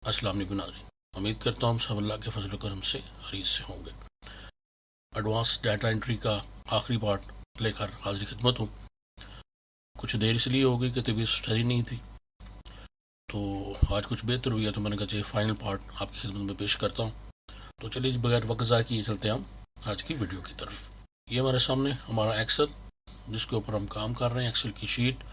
अस्सलाम वालेकुम नाज़रीन, उम्मीद करता हूँ हम सब अल्लाह के फजल करम से हरीस से होंगे। एडवांस डाटा एंट्री का आखिरी पार्ट लेकर हाजिर खिदमत हूँ। कुछ देर इसलिए हो गई कि तबीयत ठहरी नहीं थी, तो आज कुछ बेहतर हुई है तो मैंने कहा चलिए फाइनल पार्ट आपकी खिदमत में पेश करता हूँ। तो चलिए बगैर वक्त ज़ाया किए चलते हैं हम आज की वीडियो की तरफ। ये हमारे सामने हमारा एक्सेल जिसके ऊपर हम काम कर रहे हैं, एक्सेल की शीट,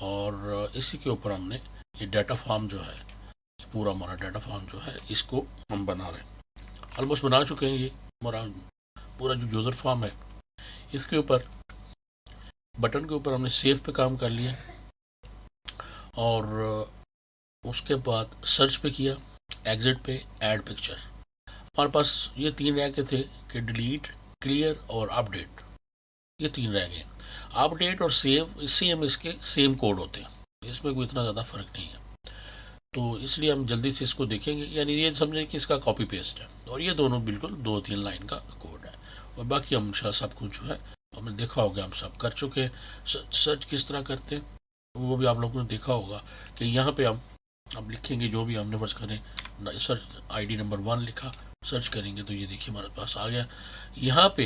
और इसी के ऊपर हमने ये डाटा फॉर्म जो है, ये पूरा हमारा डाटा फॉर्म जो है इसको हम बना रहे हैं। ऑलमोस्ट बना चुके हैं। ये हमारा पूरा जो यूज़र फॉर्म है, इसके ऊपर बटन के ऊपर हमने सेव पे काम कर लिया, और उसके बाद सर्च पे किया, एग्जिट पे ऐड पिक्चर। हमारे पास ये तीन रह गए थे कि डिलीट, क्लियर और अपडेट, ये तीन रह गए। अपडेट और सेव सेम, इसके सेम कोड होते हैं, इसमें कोई इतना ज़्यादा फ़र्क नहीं है। तो इसलिए हम जल्दी से इसको देखेंगे, यानी ये समझें कि इसका कॉपी पेस्ट है, और ये दोनों बिल्कुल 2-3 लाइन का कोड है। और बाकी हम सब कुछ जो है हमने देखा होगा, हम सब कर चुके हैं। सर्च किस तरह करते हैं वो भी आप लोगों ने देखा होगा कि यहाँ पे हम अब लिखेंगे जो भी हमने फर्ज करें, सर्च ID नंबर 1 लिखा, सर्च करेंगे तो ये देखिए हमारे पास आ गया। यहाँ पे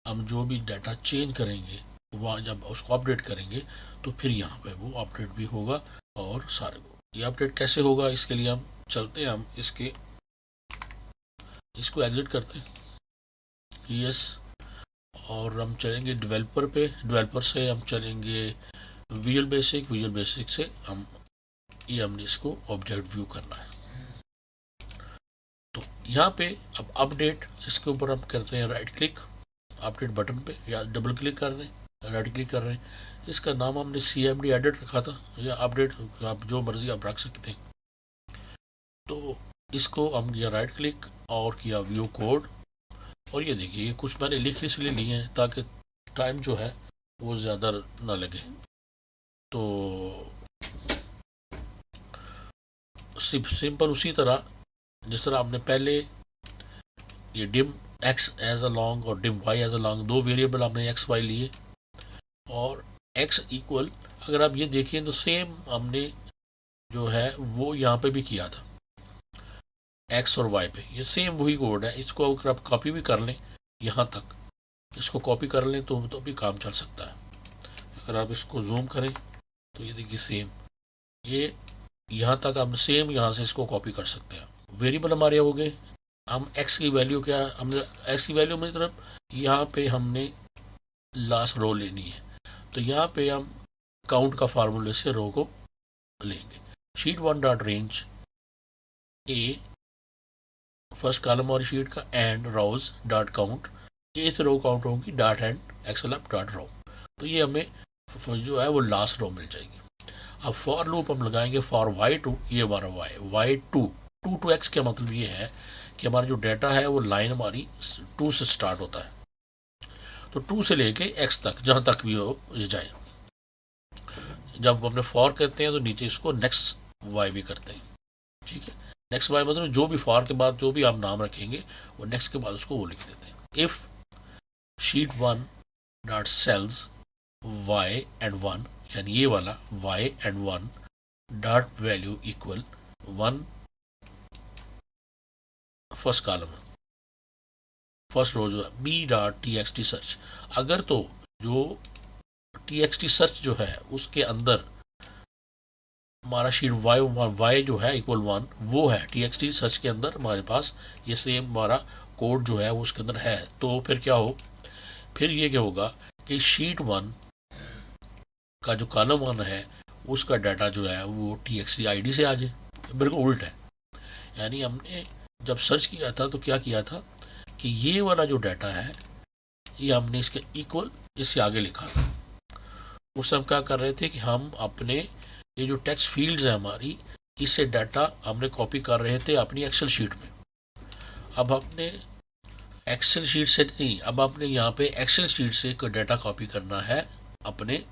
हम जो भी डाटा चेंज करेंगे, वहाँ जब उसको अपडेट करेंगे तो फिर यहाँ पे वो अपडेट भी होगा। और सारे ये अपडेट कैसे होगा, इसके लिए हम चलते हैं, हम इसको एग्जिट करते हैं, यस, और हम चलेंगे डेवलपर पे। डेवलपर से हम चलेंगे विजुअल बेसिक से हम ये हमने इसको ऑब्जेक्ट व्यू करना है। तो यहाँ पे अब अपडेट, इसके ऊपर हम करते हैं राइट क्लिक, अपडेट बटन पे, या डबल क्लिक कर रहे हैं, राइट क्लिक कर रहे हैं। इसका नाम हमने CMD एडिट रखा था, या अपडेट आप जो मर्जी आप रख सकते हैं। तो इसको हम किया राइट क्लिक और किया व्यू कोड, और ये देखिए कुछ मैंने लिख इसलिए लिए हैं ताकि टाइम जो है वो ज़्यादा ना लगे। तो सिंपल उसी तरह जिस तरह आपने पहले ये dim x as a long और dim y as a long, दो वेरिएबल आपने x y लिए, और x इक्वल, अगर आप ये देखिए तो सेम हमने जो है वो यहाँ पे भी किया था, x और y पे ये सेम वही कोड है। इसको अगर आप कॉपी भी कर लें यहाँ तक, इसको कॉपी कर लें तो भी काम चल सकता है। अगर आप इसको जूम करें तो ये देखिए सेम, ये यहाँ तक हम सेम यहाँ से इसको कॉपी कर सकते हैं। वेरिएबल हमारे हो गए। हम x की वैल्यू क्या, हमने x की वैल्यू मेरी तरफ यहाँ पे हमने लास्ट रो लेनी है, तो यहाँ पे हम काउंट का फार्मूले से रो को लेंगे। Sheet 1 dot range A, first column और शीट का, and rows dot count, A से रो काउंट होगी, dot end excel up dot row, तो ये हमें जो है वो लास्ट रो मिल जाएगी। अब फॉर लूप हम लगाएंगे फॉर y2, ये हमारा y2 2 to x का मतलब ये है कि हमारा जो डाटा है वो लाइन हमारी 2 से स्टार्ट होता है, तो 2 से लेके x तक जहाँ तक भी हो जाए। जब हमने फॉर करते हैं तो नीचे इसको नेक्स्ट y भी करते हैं, ठीक है। नेक्स्ट y मतलब जो भी फॉर के बाद जो भी आप नाम रखेंगे वो नेक्स्ट के बाद उसको वो लिख देते हैं। If sheet 1 dot cells y and 1, यानी ये वाला y and 1 dot value equal 1, first column first row जो है b डॉट txt सर्च, अगर तो जो txt सर्च जो है उसके अंदर हमारा शीट y जो है इक्वल 1 वो है, txt सर्च के अंदर हमारे पास ये सेम हमारा कोड जो है वो उसके अंदर है, तो फिर क्या हो, फिर ये क्या होगा कि शीट 1 का जो कॉलम 1 है उसका डाटा जो है वो txt ID से आ जाए। बिल्कुल उल्ट है, यानी हमने जब सर्च किया था तो क्या किया था कि ये वाला जो डाटा है ये हमने इसके इक्वल इससे आगे लिखा था। उस हम क्या कर रहे थे कि हम अपने ये जो टेक्स्ट फील्ड्स है हमारी, इससे डाटा हमने कॉपी कर रहे थे अपनी एक्सेल शीट में। अब हमने एक्सेल शीट से नहीं, अब आपने यहाँ पे एक्सेल शीट से डाटा कॉपी करना है, अपने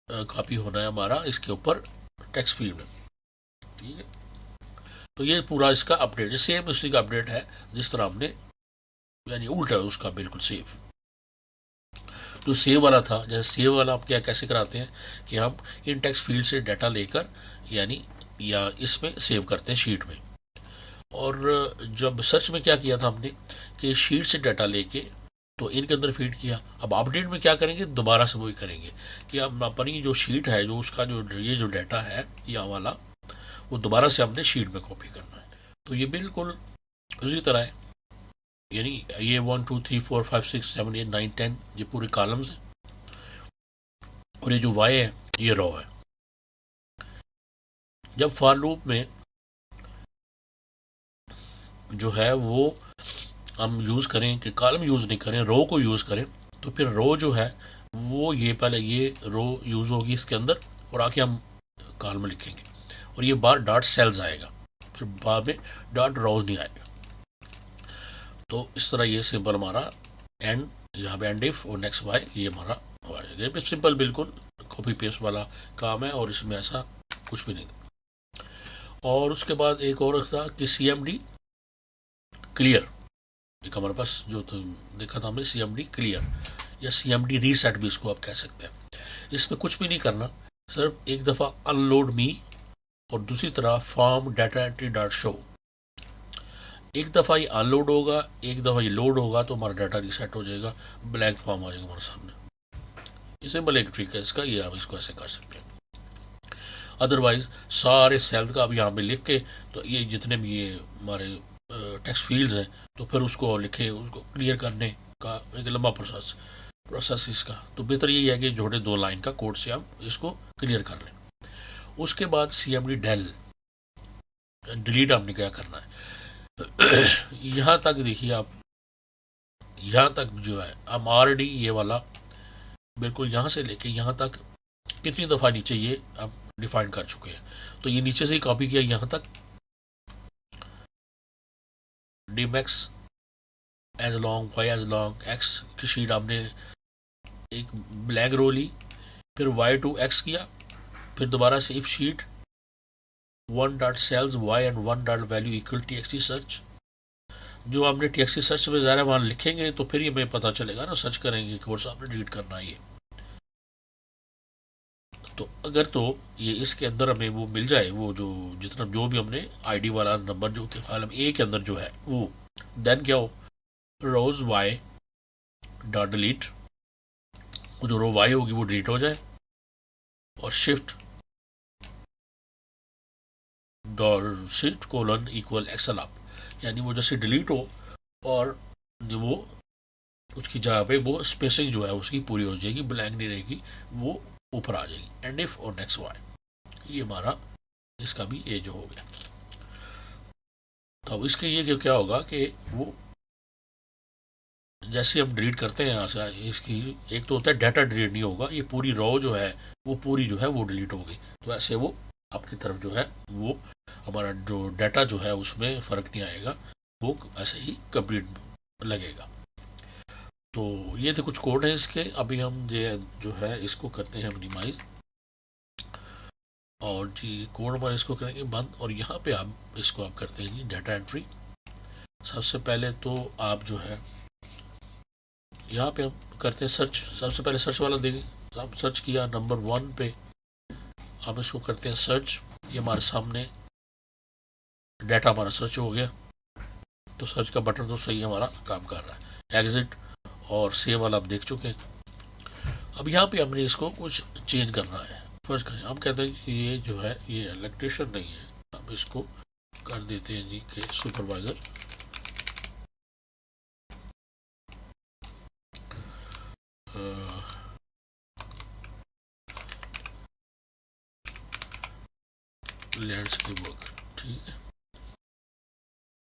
कॉपी होना है हमारा इसके ऊपर टेक्स्ट फील्ड में, ठीक है। तो ये पूरा इसका अपडेट सेम उसी का अपडेट है जिस तरह हमने, यानी उल्टा है उसका बिल्कुल सेव। जो सेव वाला था, जैसे सेव वाला आप क्या कैसे कराते हैं कि हम इन टेक्स्ट फील्ड से डाटा लेकर, यानी या इसमें सेव करते हैं शीट में। और जब सर्च में क्या किया था हमने कि शीट से डाटा लेके तो इनके अंदर फीड किया। अब अपडेट में क्या करेंगे, दोबारा से वही करेंगे कि हम अपनी जो शीट है, जो उसका जो ये जो डाटा है यहाँ वाला, वो दोबारा से हमने शीट में कॉपी करना है। तो ये बिल्कुल उसी तरह है, यानी ये 1 2 3 4 5 6 7 8 9 10 ये पूरे कॉलम्स हैं, और ये जो वाई है ये रो है। जब फॉर लूप में जो है वो हम यूज़ करें कि कॉलम यूज़ नहीं करें, रो को यूज़ करें, तो फिर रो जो है वो ये पहले ये रो यूज़ होगी इसके अंदर, और आके हम कॉलम लिखेंगे, और ये बार डॉट सेल्स आएगा, फिर बाद में डॉट रोज नहीं आएगा। तो इस तरह ये सिंपल हमारा एंड, यहाँ पे एंड इफ और नेक्स्ट वाई, ये हमारा हो जाएगा। ये सिंपल बिल्कुल कॉपी पेस्ट वाला काम है, और इसमें ऐसा कुछ भी नहीं। और उसके बाद एक और था कि CMD क्लियर, एक हमारे पास जो तो देखा था हमने CMD क्लियर या CMD रीसेट भी इसको आप कह सकते हैं। इसमें कुछ भी नहीं करना, सिर्फ एक दफ़ा अनलोड मी और दूसरी तरह form data entry dot show. एक दफ़ा ये अनलोड होगा, एक दफ़ा ये लोड होगा, तो हमारा डाटा रीसेट हो जाएगा, ब्लैंक फॉर्म आ जाएगा हमारे सामने। ये सिंपल एक ट्रिक है इसका, ये आप इसको ऐसे कर सकते हैं। अदरवाइज सारे सेल्स का अब यहाँ पे लिख के, तो ये जितने भी ये हमारे टेक्स्ट फील्ड्स हैं, तो फिर उसको लिखे, उसको क्लियर करने का एक लंबा प्रोसेस इसका। तो बेहतर यही है कि छोटे 2 लाइन का कोड से हम इसको क्लियर कर लें। उसके बाद CMD डेल डिलीट हमने क्या करना है। यहाँ तक देखिए आप, यहाँ तक जो है हम ऑलरेडी ये वाला बिल्कुल यहाँ से लेके यहाँ तक कितनी दफ़ा नीचे ये हम डिफाइन कर चुके हैं। तो ये नीचे से ही कॉपी किया यहाँ तक, dim x as long y as long x की शीट हमने एक ब्लैक रो ली, फिर y to x किया, फिर दोबारा से if sheet 1 dot cells y and 1 dot value equal txt search. जो हमने txt सर्च में ज़रा वहाँ लिखेंगे तो फिर ये हमें पता चलेगा ना, सर्च करेंगे कौन सा आपने डिलीट करना है ये। तो अगर तो ये इसके अंदर हमें वो मिल जाए, वो जो जितना जो भी हमने आईडी वाला नंबर जो कि कॉलम ए के अंदर जो है वो, देन क्या हो, रोज वाई डॉट डिलीट, वो जो रो वाई होगी वो डिलीट हो जाए, और shift dot shift colon equal excel up, यानी वो जैसे डिलीट हो और जो वो उसकी जगह पे वो स्पेसिंग जो है उसकी पूरी हो जाएगी, ब्लैंक नहीं रहेगी, वो ऊपर आ जाएगी। एंड इफ और नेक्स्ट वाई, ये हमारा इसका भी ये जो हो गया। तो अब इसके ये क्या होगा कि वो जैसे हम डिलीट करते हैं यहाँ से, इसकी एक तो होता है डाटा डिलीट नहीं होगा, ये पूरी रो जो है वो पूरी जो है वो डिलीट होगी। तो ऐसे वो आपकी तरफ जो है वो हमारा जो डाटा जो है उसमें फ़र्क नहीं आएगा, वो ऐसे ही कंप्लीट लगेगा। तो ये थे कुछ कोड हैं इसके। अभी हम जो है इसको करते हैं मिनिमाइज, और जी कोड पर इसको करेंगे बंद, और यहाँ पे हम इसको आप करते हैं जी डाटा एंट्री। सबसे पहले तो आप जो है यहाँ पे हम करते हैं सर्च, सबसे पहले सर्च वाला देंगे। हम सर्च किया नंबर 1 पे, हम इसको करते हैं सर्च, ये हमारे सामने डाटा हमारा सर्च हो गया। तो सर्च का बटन तो सही हमारा काम कर रहा है। एग्जिट और सेव वाला आप देख चुके हैं। अब यहाँ पे हमने इसको कुछ चेंज करना है। फर्स्ट करें, हम कहते हैं कि ये जो है ये इलेक्ट्रिशियन नहीं है, हम इसको कर देते हैं जी के सुपरवाइज़र। लैंडस्केप वर्क, ठीक है,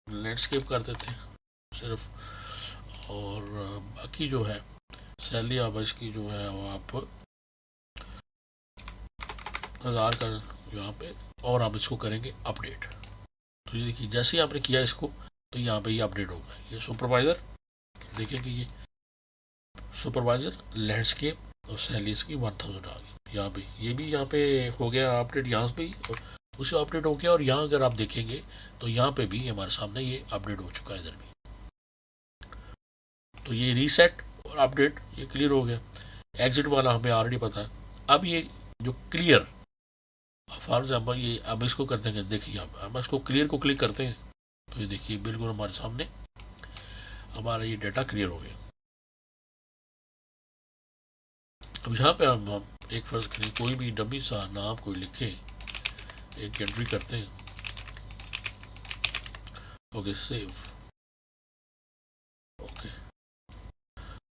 लैंडस्केप कर देते हैं सिर्फ। और बाकी जो है सैलरी आप इसकी जो है वो आप 1000 कर यहाँ पे, और हम इसको करेंगे अपडेट। तो ये देखिए जैसे ही आपने किया इसको, तो यहाँ पे ये अपडेट होगा। ये सुपरवाइज़र देखेंगे, ये सुपरवाइज़र लैंडस्केप और सैलरी इसकी 1000 आ गई यहाँ पे। ये भी यहाँ पे हो गया अपडेट, यहाँ पे भी उसे अपडेट हो गया। और यहाँ अगर आप देखेंगे तो यहाँ पे भी हमारे सामने ये अपडेट हो चुका है इधर भी। तो ये रीसेट और अपडेट ये क्लियर हो गया। एग्जिट वाला हमें ऑलरेडी पता है। अब ये जो क्लियर फॉर एग्जाम्पल ये अब इसको करते हैं, देखिए आप हम इसको क्लियर को क्लिक करते हैं तो ये देखिए बिल्कुल हमारे सामने हमारा ये डाटा क्लियर हो गया। अब यहाँ पे हम एक फर्ज करें कोई भी डमी सा नाम कोई लिखे, एक एंट्री करते हैं, ओके सेव, ओके।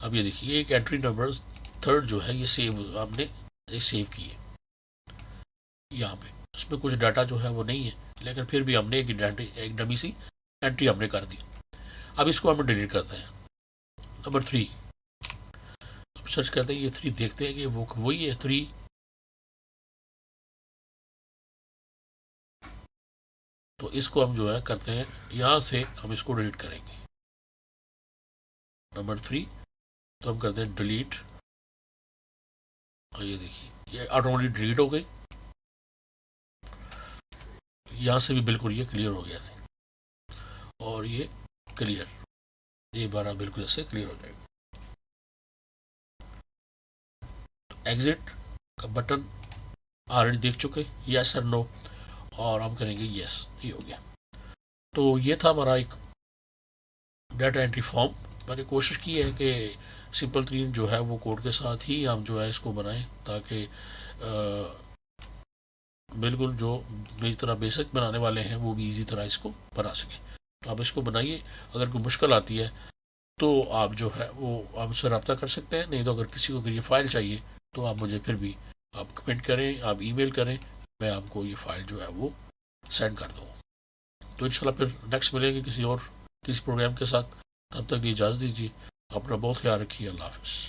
अब ये देखिए एक एंट्री नंबर 3 जो है ये सेव आपने ये सेव की है यहाँ पे, उसमें कुछ डाटा जो है वो नहीं है, लेकिन फिर भी हमने एक डमी सी एंट्री हमने कर दी। अब इसको हम डिलीट करते हैं। नंबर 3 अब सर्च करते हैं, ये 3 देखते हैं कि वो वही है 3, तो इसको हम जो है करते हैं यहाँ से हम इसको डिलीट करेंगे। नंबर 3 तो हम करते हैं डिलीट, और ये देखिए ये ऑटोमेटिक डिलीट हो गई। यहाँ से भी बिल्कुल ये क्लियर हो गया था, और ये क्लियर, ये बारह बिल्कुल ऐसे क्लियर हो जाएगा। एग्जिट का बटन ऑलरेडी देख चुके, यस और नो, और हम करेंगे यस, ये हो गया। तो ये था हमारा एक डाटा एंट्री फॉर्म। मैंने कोशिश की है कि सिंपल 3 जो है वो कोड के साथ ही हम जो है इसको बनाएं, ताकि बिल्कुल जो मेरी तरह बेसिक बनाने वाले हैं वो भी इजी तरह इसको बना सकें। तो आप इसको बनाइए। अगर कोई मुश्किल आती है तो आप जो है वो हमसे रब्ता कर सकते हैं, नहीं तो अगर किसी को अगर ये फ़ाइल चाहिए तो आप मुझे फिर भी आप कमेंट करें, आप ईमेल करें, मैं आपको ये फ़ाइल जो है वो सेंड कर दूँ। तो इंशाल्लाह फिर नेक्स्ट मिलेंगे किसी प्रोग्राम के साथ। तब तक इजाज़त दीजिए, अपना बहुत ख्याल रखिए। अल्लाह हाफ़िज़।